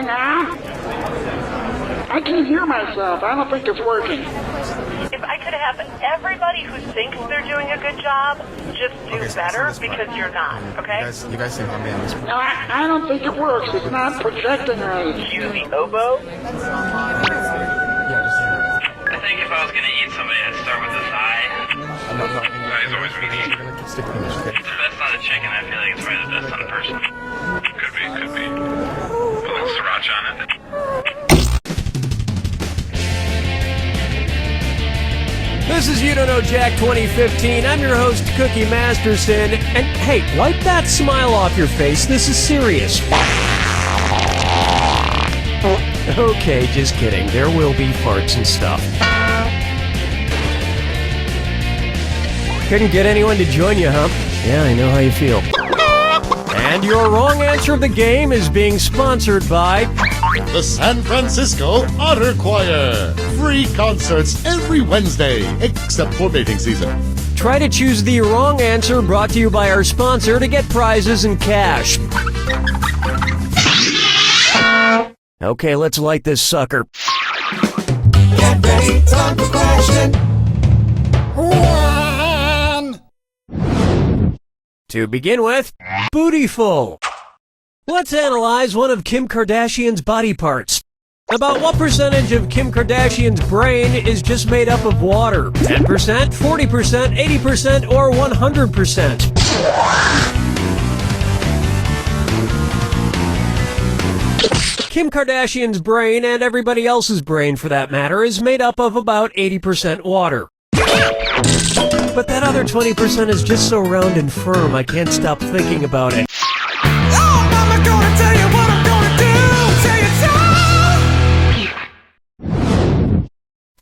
something on? I can't hear myself. I don't think it's working. If I could have everybody who thinks they're doing a good job just do better because you're not, okay? You guys think I'm on this part. No, I don't think it works. It's not projecting right. Cue the oboe. I think if I was going to eat somebody, I'd start with this eye. No. Eye's always really easy. Stick to English, okay? It's the best on a chicken. I feel like it's probably the best on a person. Could be. Put a little sriracha on it. This is You Don't Know Jack 2015. I'm your host, Cookie Masterson. And hey, wipe that smile off your face. This is serious. Okay, just kidding. There will be farts and stuff. Couldn't get anyone to join you, huh? Yeah, I know how you feel. And your wrong answer of the game is being sponsored by the San Francisco Otter Choir. Free concerts every Wednesday, except for mating season. Try to choose the wrong answer, brought to you by our sponsor, to get prizes and cash. Okay, let's light this sucker. Get ready, time for question 1. To begin with, bootyful. Let's analyze one of Kim Kardashian's body parts. About what percentage of Kim Kardashian's brain is just made up of water? 10%, 40%, 80%, or 100%? Kim Kardashian's brain, and everybody else's brain for that matter, is made up of about 80% water. But that other 20% is just so round and firm, I can't stop thinking about it. Oh, Mama, gonna tell you what I'm gonna do. Tell you so.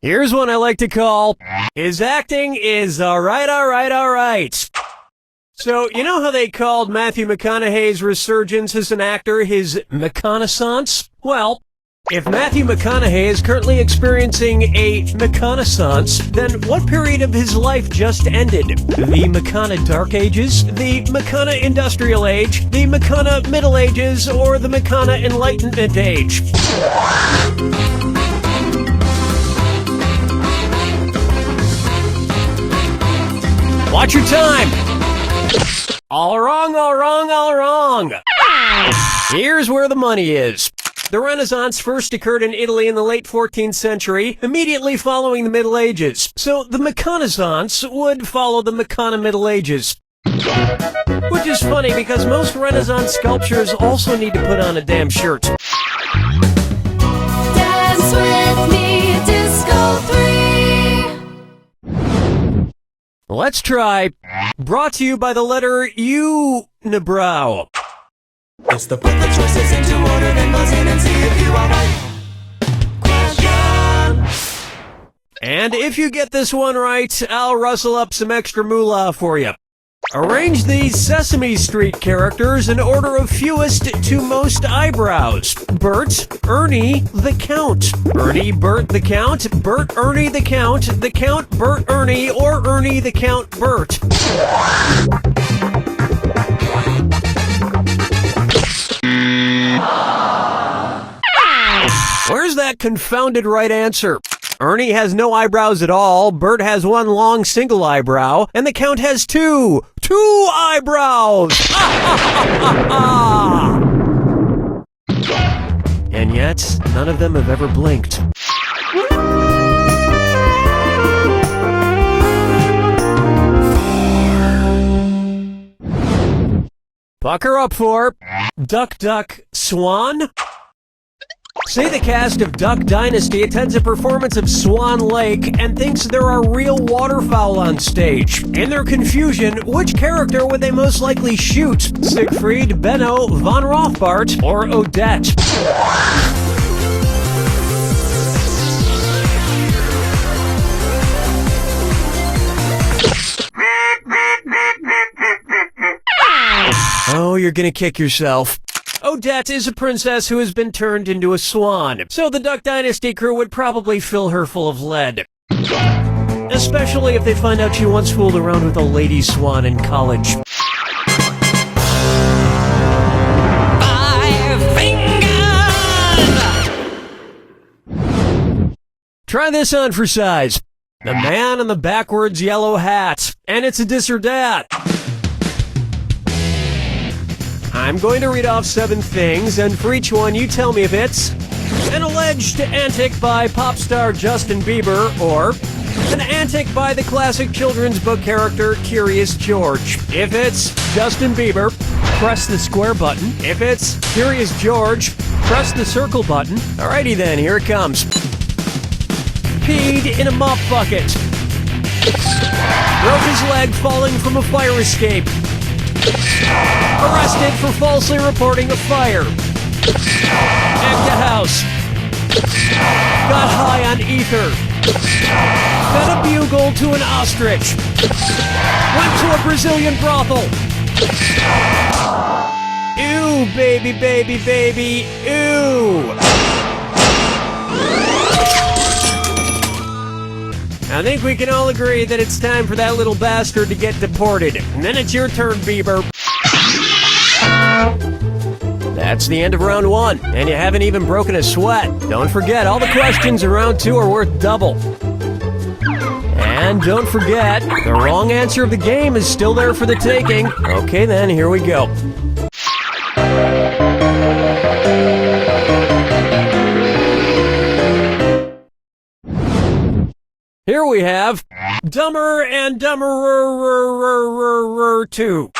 Here's one I like to call, his acting is alright. So, you know how they called Matthew McConaughey's resurgence as an actor his McConaissance? Well, if Matthew McConaughey is currently experiencing a McConaissance, then what period of his life just ended? The McCona Dark Ages, the McCona Industrial Age, the McCona Middle Ages, or the McCona Enlightenment Age? Watch your time! All wrong. Here's where the money is. The Renaissance first occurred in Italy in the late 14th century, immediately following the Middle Ages. So the McConaissance would follow the McCona Middle Ages. Which is funny because most Renaissance sculptures also need to put on a damn shirt. Dance with me, Disco 3. Let's try. Brought to you by the letter U-nibrow. It's the put the choices into order, then buzz in and see if you are right. Question. And if you get this one right, I'll rustle up some extra moolah for you. Arrange these Sesame Street characters in order of fewest to most eyebrows. Bert, Ernie, the Count. Ernie, Bert, the Count. Bert, Ernie, the Count. The Count, Bert, Ernie, or Ernie, the Count, Bert. Where's that confounded right answer? Ernie has no eyebrows at all, Bert has one long single eyebrow, and the Count has two eyebrows! And yet, none of them have ever blinked. Pucker up for Duck, Duck, Swan. Say the cast of Duck Dynasty attends a performance of Swan Lake and thinks there are real waterfowl on stage. In their confusion, which character would they most likely shoot? Siegfried, Benno, Von Rothbart, or Odette? Oh, you're gonna kick yourself. Odette is a princess who has been turned into a swan, so the Duck Dynasty crew would probably fill her full of lead. Especially if they find out she once fooled around with a lady swan in college. Try this on for size. The man in the backwards yellow hat. And it's a dis or dat. I'm going to read off 7 things, and for each one you tell me if it's an alleged antic by pop star Justin Bieber, or an antic by the classic children's book character Curious George. If it's Justin Bieber, press the square button. If it's Curious George, press the circle button. Alrighty then, here it comes. Peed in a mop bucket. Broke his leg falling from a fire escape. Arrested for falsely reporting a fire. Egged a house. Got high on ether. Fed a bugle to an ostrich. Went to a Brazilian brothel. Ew, baby, baby, baby, ew. I think we can all agree that it's time for that little bastard to get deported. And then it's your turn, Bieber. That's the end of round 1, and you haven't even broken a sweat. Don't forget, all the questions in round 2 are worth double. And don't forget, the wrong answer of the game is still there for the taking. Okay then, here we go. Here we have Dumber and Dumberer 2.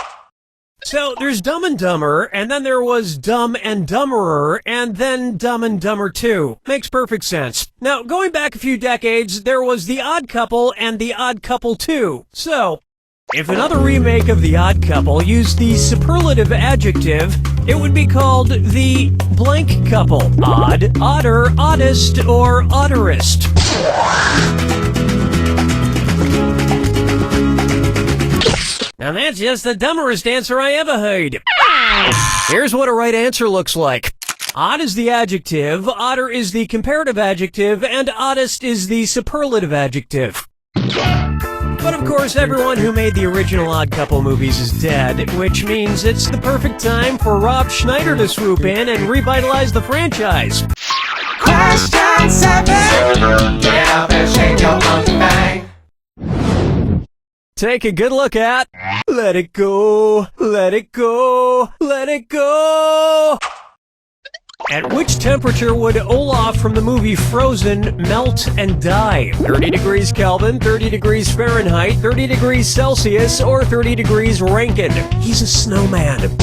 So there's Dumb and Dumber, and then there was Dumb and Dumberer, and then Dumb and Dumber 2. Makes perfect sense. Now, going back a few decades, there was The Odd Couple and The Odd Couple 2. So, if another remake of The Odd Couple used the superlative adjective, it would be called The Blank Couple. Odd, odder, oddest, or odderest. Now that's just the dumberest answer I ever heard. Here's what a right answer looks like. Odd is the adjective, odder is the comparative adjective, and oddest is the superlative adjective. But of course, everyone who made the original Odd Couple movies is dead, which means it's the perfect time for Rob Schneider to swoop in and revitalize the franchise. Question 7. Get up and shake your monkey bang. Take a good look at Let It Go, Let It Go, Let It Go. At which temperature would Olaf from the movie Frozen melt and die? 30 degrees Kelvin, 30 degrees Fahrenheit, 30 degrees Celsius, or 30 degrees Rankine? He's a snowman.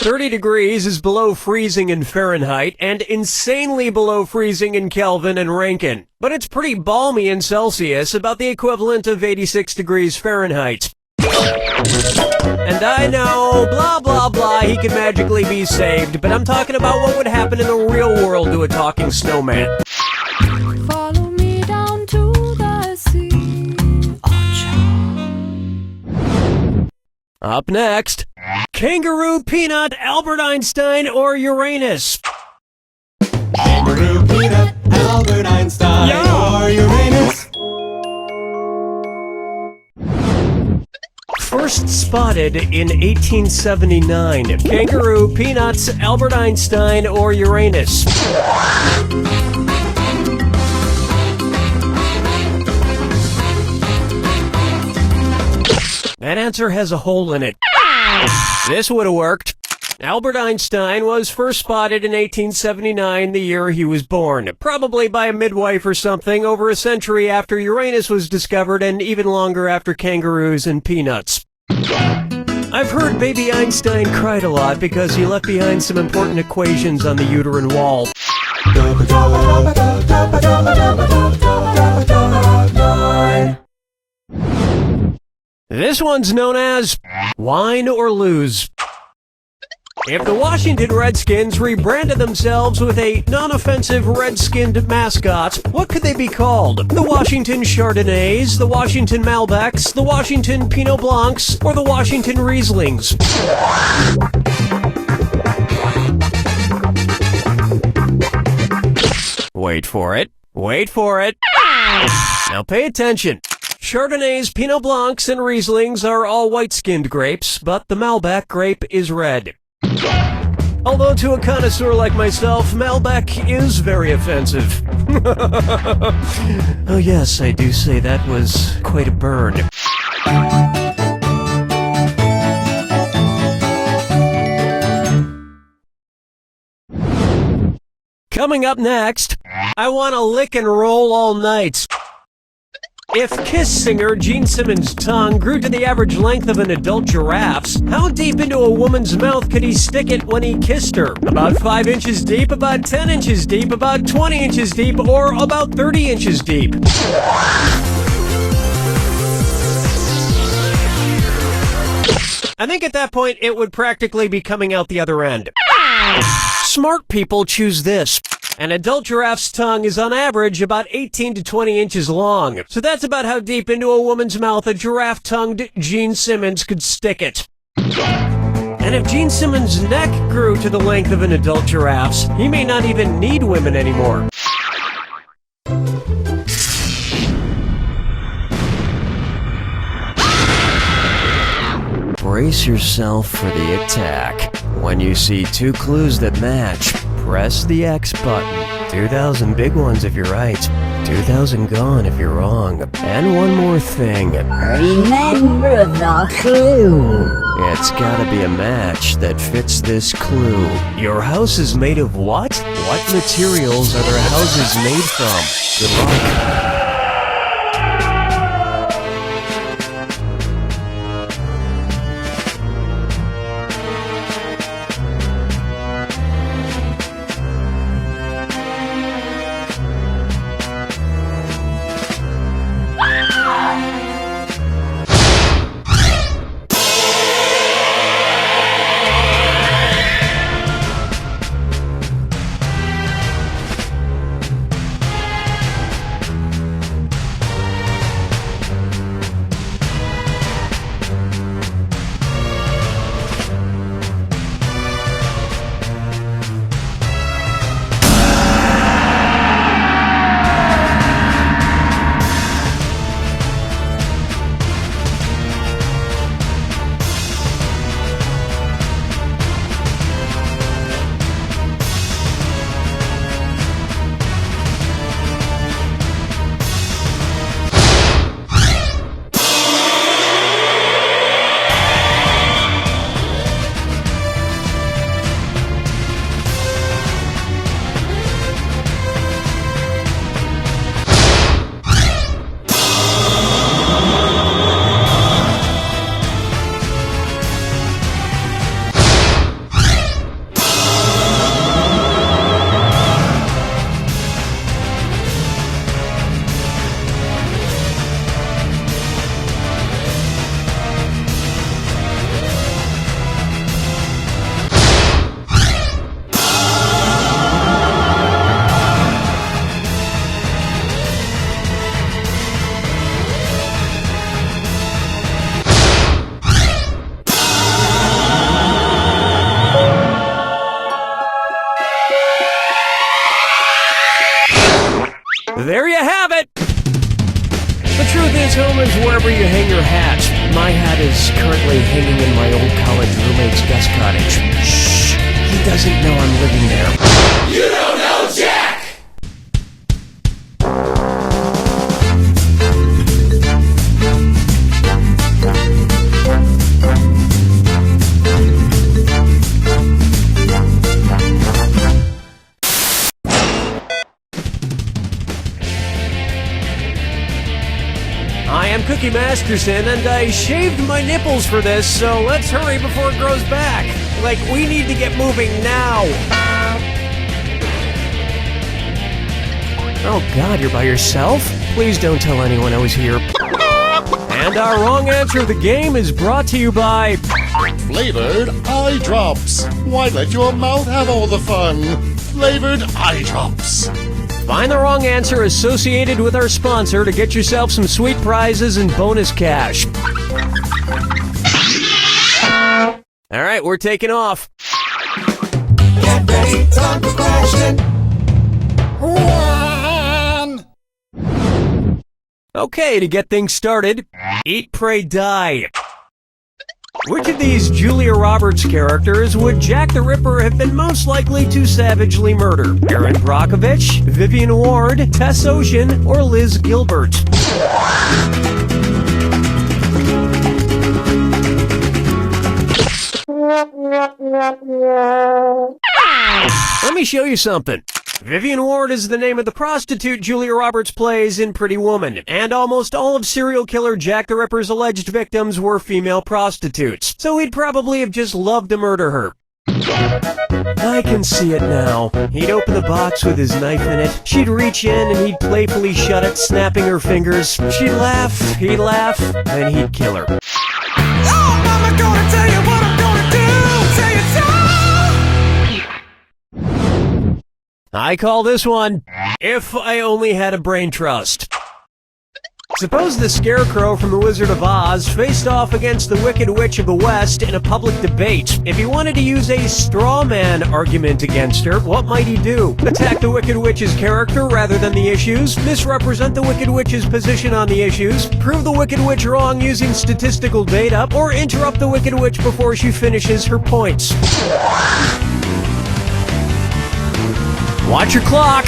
30 degrees is below freezing in Fahrenheit and insanely below freezing in Kelvin and Rankine. But it's pretty balmy in Celsius, about the equivalent of 86 degrees Fahrenheit. And I know, blah blah blah, he could magically be saved, but I'm talking about what would happen in the real world to a talking snowman. Follow me down to the sea. Up next, Kangaroo, Peanut, Albert Einstein, or Uranus? Kangaroo, Peanut, Albert Einstein, or Uranus. First spotted in 1879. Kangaroo, Peanuts, Albert Einstein, or Uranus? That answer has a hole in it. This would have worked. Albert Einstein was first spotted in 1879, the year he was born. Probably by a midwife or something, over a century after Uranus was discovered and even longer after kangaroos and peanuts. I've heard baby Einstein cried a lot because he left behind some important equations on the uterine wall. This one's known as Wine or Lose. If the Washington Redskins rebranded themselves with a non-offensive red-skinned mascot, what could they be called? The Washington Chardonnays, the Washington Malbecs, the Washington Pinot Blancs, or the Washington Rieslings? Wait for it. Wait for it. Now pay attention. Chardonnays, Pinot Blancs, and Rieslings are all white-skinned grapes, but the Malbec grape is red. Although to a connoisseur like myself, Malbec is very offensive. Oh yes, I do say that was quite a burn. Coming up next, I want to lick and roll all night. If Kiss singer Gene Simmons' tongue grew to the average length of an adult giraffe's, how deep into a woman's mouth could he stick it when he kissed her? About 5 inches deep, about 10 inches deep, about 20 inches deep, or about 30 inches deep? I think at that point it would practically be coming out the other end. Smart people choose this. An adult giraffe's tongue is on average about 18 to 20 inches long. So that's about how deep into a woman's mouth a giraffe-tongued Gene Simmons could stick it. And if Gene Simmons' neck grew to the length of an adult giraffe's, he may not even need women anymore. Brace yourself for the attack. When you see 2 clues that match, press the X button. 2,000 big ones if you're right, 2,000 gone if you're wrong. And one more thing. Remember the clue. It's gotta be a match that fits this clue. Your house is made of what? What materials are their houses made from? Good luck. There you have it! The truth is, home is wherever you hang your hat. My hat is currently hanging in my old college roommate's guest cottage. Shh! He doesn't know I'm living there. You don't know Jack! I am Cookie Masterson, and I shaved my nipples for this, so let's hurry before it grows back. Like, we need to get moving now. Oh God, you're by yourself? Please don't tell anyone I was here. And our wrong answer of the game is brought to you by... Flavored eye drops. Why let your mouth have all the fun? Flavored eye drops. Find the wrong answer associated with our sponsor to get yourself some sweet prizes and bonus cash. All right, we're taking off. Get ready, time for question. Okay, to get things started, eat, pray, die. Which of these Julia Roberts characters would Jack the Ripper have been most likely to savagely murder? Erin Brockovich, Vivian Ward, Tess Ocean, or Liz Gilbert? Let me show you something. Vivian Ward is the name of the prostitute Julia Roberts plays in Pretty Woman, and almost all of serial killer Jack the Ripper's alleged victims were female prostitutes, so he'd probably have just loved to murder her. I can see it now. He'd open the box with his knife in it, she'd reach in and he'd playfully shut it, snapping her fingers. She'd laugh, he'd laugh, then he'd kill her. Oh, mama, gonna tell you what I'm gonna do. Say it so. I call this one, If I Only Had a Brain Trust. Suppose the Scarecrow from The Wizard of Oz faced off against the Wicked Witch of the West in a public debate. If he wanted to use a straw man argument against her, what might he do? Attack the Wicked Witch's character rather than the issues? Misrepresent the Wicked Witch's position on the issues? Prove the Wicked Witch wrong using statistical data? Or interrupt the Wicked Witch before she finishes her points? Watch your clock!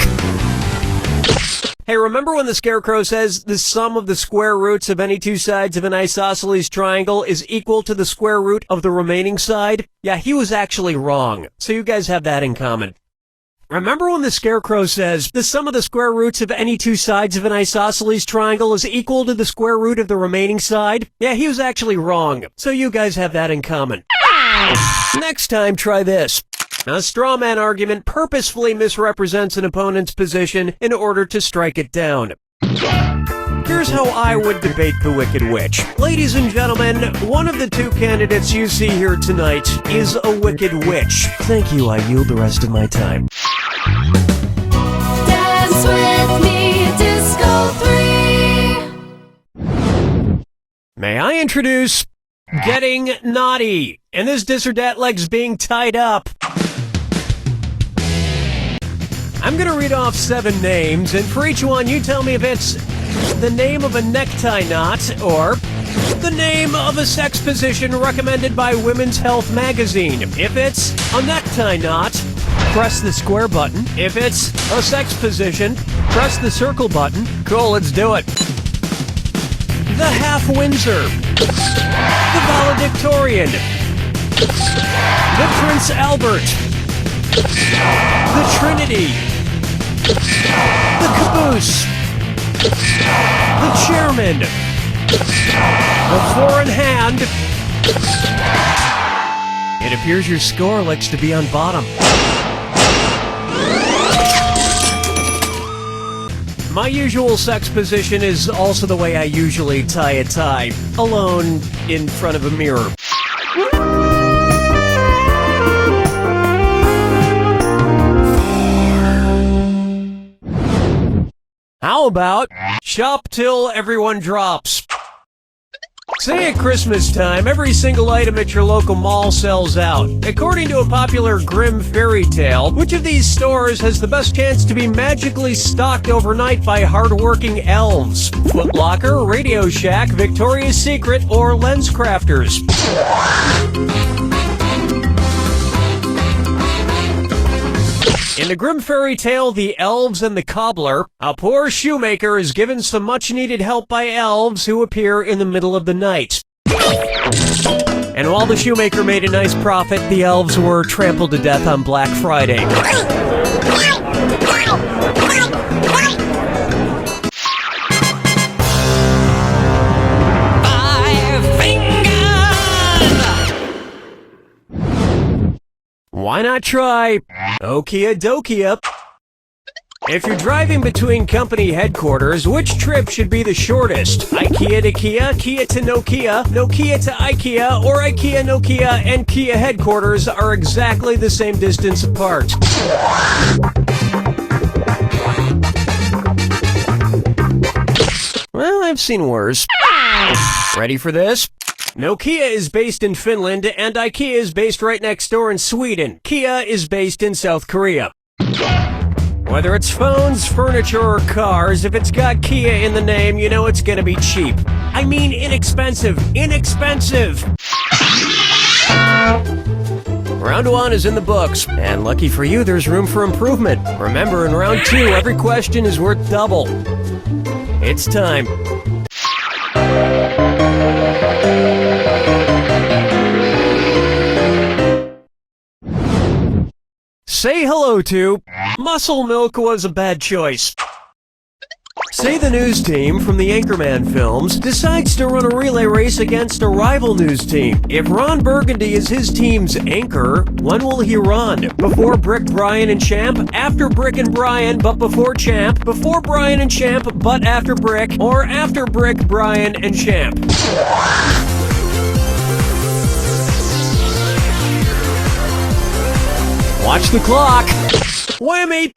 Hey, remember when the Scarecrow says the sum of the square roots of any two sides of an isosceles triangle is equal to the square root of the remaining side? Yeah, he was actually wrong. So you guys have that in common. Remember when the Scarecrow says the sum of the square roots of any two sides of an isosceles triangle is equal to the square root of the remaining side? Yeah, he was actually wrong. So you guys have that in common. Next time, try this. A straw man argument purposefully misrepresents an opponent's position in order to strike it down. Here's how I would debate the Wicked Witch. Ladies and gentlemen, one of the two candidates you see here tonight is a Wicked Witch. Thank you, I yield the rest of my time. Dance with me, Disco 3. May I introduce Getting Naughty, and this dis or dat leg's being tied up. I'm gonna read off 7 names, and for each one you tell me if it's the name of a necktie knot, or the name of a sex position recommended by Women's Health magazine. If it's a necktie knot, press the square button. If it's a sex position, press the circle button. Cool, let's do it. The Half Windsor, the Valedictorian, the Prince Albert, the Trinity, the Caboose, the Chairman, the Four in Hand. It appears your score likes to be on bottom. My usual sex position is also the way I usually tie a tie, alone in front of a mirror. How about shop till everyone drops? Say at Christmas time, every single item at your local mall sells out. According to a popular Grimm fairy tale, which of these stores has the best chance to be magically stocked overnight by hardworking elves? Foot Locker, Radio Shack, Victoria's Secret, or Lens Crafters? In the Grimm fairy tale, The Elves and the Cobbler, a poor shoemaker is given some much-needed help by elves who appear in the middle of the night. And while the shoemaker made a nice profit, the elves were trampled to death on Black Friday. Why not try Okie-dokie? If you're driving between company headquarters, which trip should be the shortest? IKEA to Kia, Kia to Nokia, Nokia to IKEA, or IKEA, Nokia, and Kia headquarters are exactly the same distance apart. Well, I've seen worse. Ready for this? Nokia is based in Finland, and IKEA is based right next door in Sweden. Kia is based in South Korea. Whether it's phones, furniture, or cars, if it's got Kia in the name, you know it's gonna be cheap. I mean inexpensive. Inexpensive! Round 1 is in the books, and lucky for you, there's room for improvement. Remember, in round 2, every question is worth double. It's time. Say hello to Muscle Milk was a bad choice. Say the news team from the Anchorman films decides to run a relay race against a rival news team. If Ron Burgundy is his team's anchor, when will he run? Before Brick, Brian, and Champ? After Brick and Brian, but before Champ? Before Brian and Champ, but after Brick? Or after Brick, Brian, and Champ? Watch the clock. Whammy!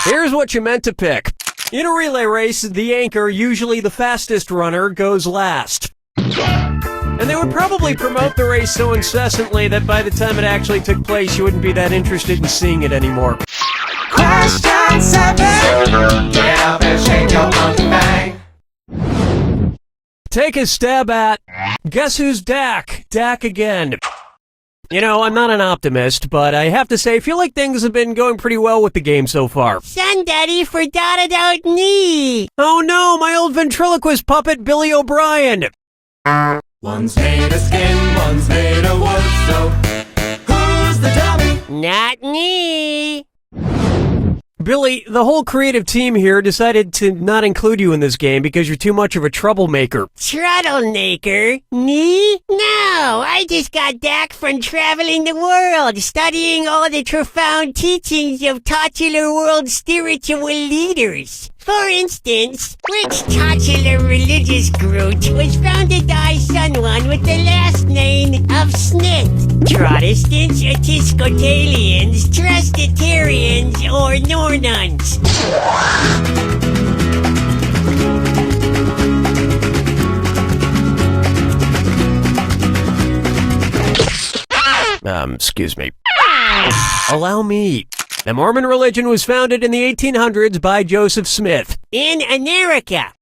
Here's what you meant to pick. In a relay race, the anchor, usually the fastest runner, goes last. And they would probably promote the race so incessantly that by the time it actually took place, you wouldn't be that interested in seeing it anymore. Question 7. Give a shake your monkey bang. Take a stab at Guess Who's Dak? Dak again. You know, I'm not an optimist, but I have to say, I feel like things have been going pretty well with the game so far. Son, Daddy forgot about me. Oh no, my old ventriloquist puppet, Billy O'Brien. One's made of skin, one's made of wood, so who's the dummy? Not me. Billy, the whole creative team here decided to not include you in this game because you're too much of a troublemaker. Troublemaker? Me? No, I just got back from traveling the world, studying all the profound teachings of titular world spiritual leaders. For instance, which titular religious group was founded by someone with the last name of Smith? Protestants, Episcopalians, Presbyterians, or Nornuns? Excuse me. Allow me. The Mormon religion was founded in the 1800s by Joseph Smith. In America.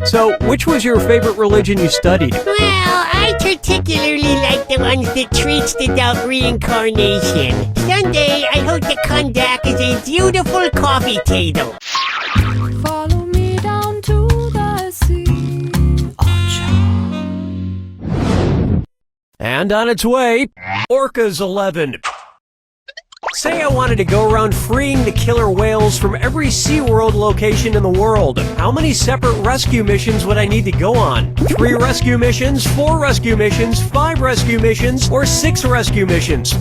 So, which was your favorite religion you studied? Well, I particularly like the ones that treats about reincarnation. Someday, I hope to come back as a beautiful coffee table. Follow me down to the sea. And on its way, Orca's 11. Say I wanted to go around freeing the killer whales from every SeaWorld location in the world. How many separate rescue missions would I need to go on? 3 rescue missions, 4 rescue missions, 5 rescue missions, or 6 rescue missions?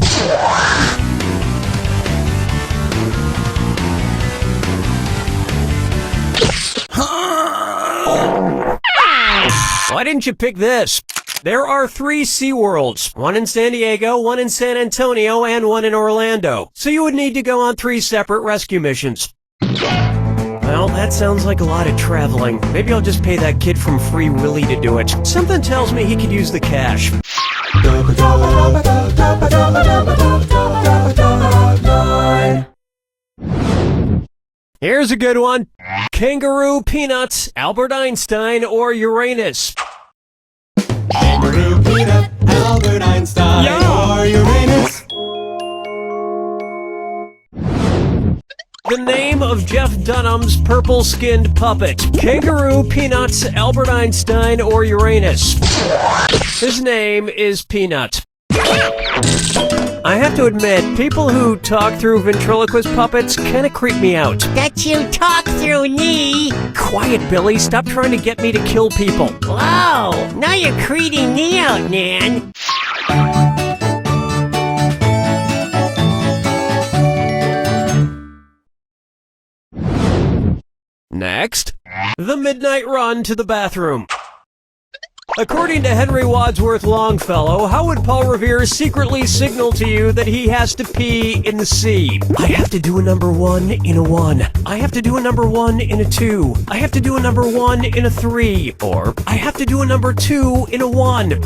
Why didn't you pick this? There are 3 SeaWorlds, one in San Diego, one in San Antonio, and one in Orlando. So you would need to go on 3 separate rescue missions. Well, that sounds like a lot of traveling. Maybe I'll just pay that kid from Free Willy to do it. Something tells me he could use the cash. Here's a good one. Kangaroo, Peanuts, Albert Einstein, or Uranus? Kangaroo, peanut, Albert Einstein, or Uranus. The name of Jeff Dunham's purple-skinned puppet. Kangaroo, Peanuts, Albert Einstein, or Uranus? His name is Peanut. I have to admit, people who talk through ventriloquist puppets kind of creep me out. That you talk through me. Quiet, Billy. Stop trying to get me to kill people. Whoa, now you're creeping me out, man. Next, the midnight run to the bathroom. According to Henry Wadsworth Longfellow, how would Paul Revere secretly signal to you that he has to pee in the sea? I have to do a number 1 in a 1. I have to do a number 1 in a 2. I have to do a number 1 in a 3. Or, I have to do a number 2 in a 1.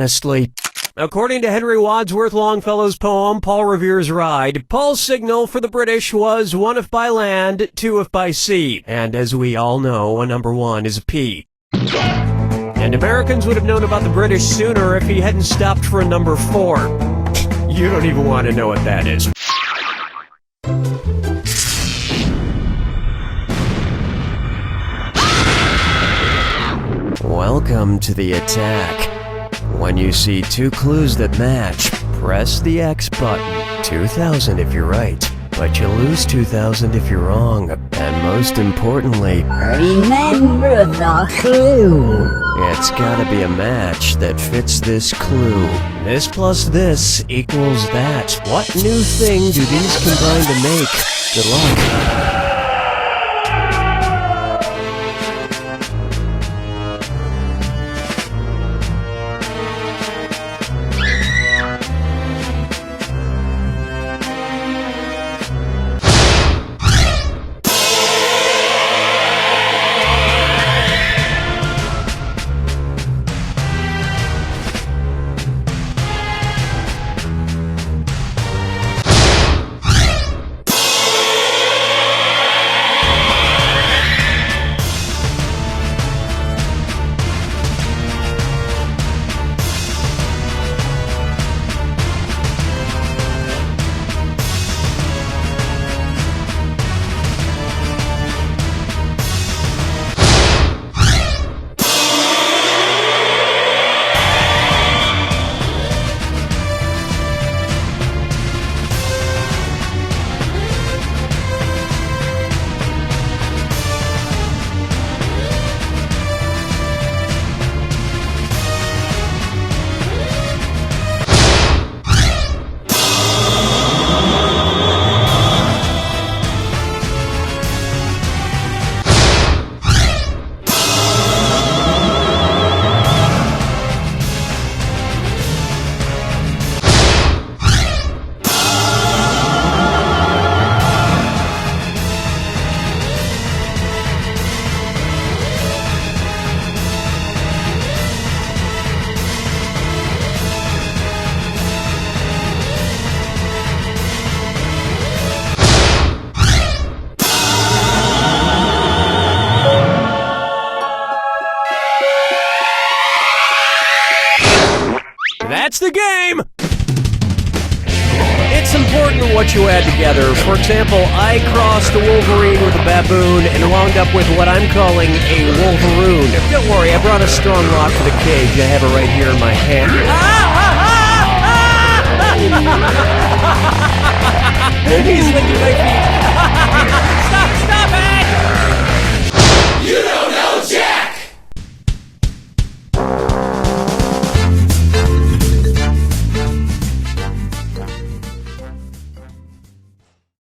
honestly. According to Henry Wadsworth Longfellow's poem, Paul Revere's Ride, Paul's signal for the British was 1 if by land, 2 if by sea. And as we all know, a number 1 is a P. And Americans would have known about the British sooner if he hadn't stopped for a number 4. You don't even want to know what that is. Welcome to the attack. When you see 2 clues that match, press the X button. 2,000 if you're right, but you lose 2,000 if you're wrong. And most importantly, Remember the clue. it's gotta be a match that fits this clue. This plus this equals that. What new thing do these combine to make? Good luck. That's the game! It's important what you add together. For example, I crossed a Wolverine with a baboon and wound up with what I'm calling a Wolveroon. Don't worry, I brought a strong lock for the cage. I have it right here in my hand. He's licking my feet.